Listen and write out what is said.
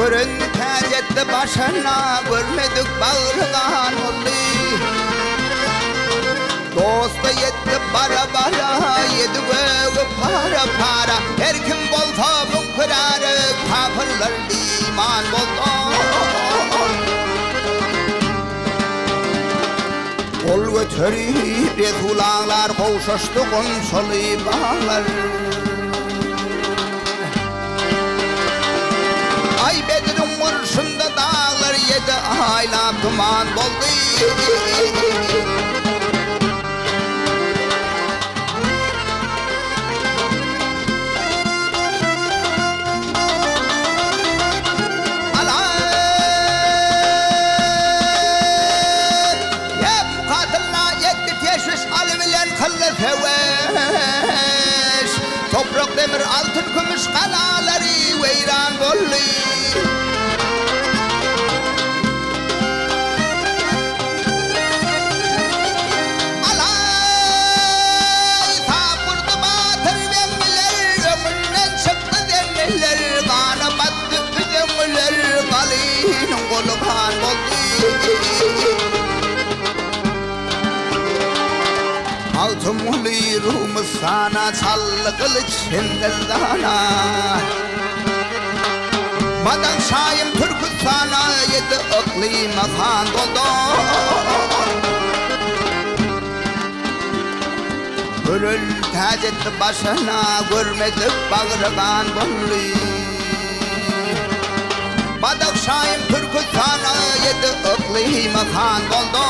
Görün tacetti başına görmedik bağırgan oldu. Dosta yetti bara bara yedi göğü para para. Her kim bolsa münkerarı kafirler iman boldu. Kol götürüp Resulanlar koşuştu konşalı bağlar. Ay Bedir'in vuruşunda dağlar yedi ayla duman boldu. Feveş toprak demir altın gümüş kalaları veyran bollu. Alay tapurdu batır bengiler ömürden çıktı dengiler kanı battı dengiler kalın kolu kan boldu. Altın mulirumuz sana çallı kılıç Hindistana. Madan şayım Türk'ü sana yedi iklime kan doldu. Gönül tac etti başına görmedik bağırgan bollu. Madan şayım Türk'ü sana yedi iklime kan doldu.